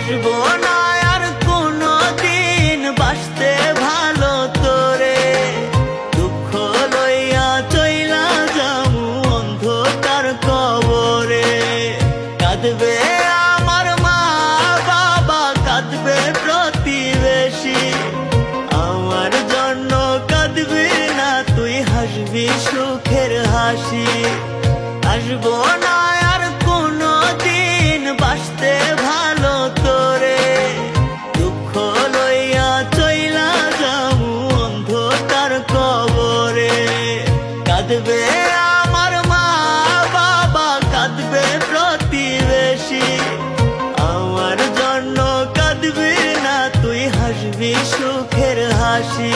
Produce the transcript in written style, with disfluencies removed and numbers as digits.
আসবো না আর কোনো দিন বাসতে ভালো তোরে, দুঃখ লইয়া চইলা যামু অন্ধকার কবরে। কাঁদবে আমার মা বাবা, কাঁদবে প্রতিবেশী, আমার জন্য কাঁদবি না তুই, হাসবি সুখের হাসি। আসবো না আর কোনো দিন বাসতে ভালো তোরে, দুঃখ লইয়া চইলা যামু অন্ধকার কবরে। কাঁদবে আমার মা বাবা, কাঁদবে প্রতিবেশী, আমার জন্য কাঁদবি না তুই, হাসবি সুখের হাসি।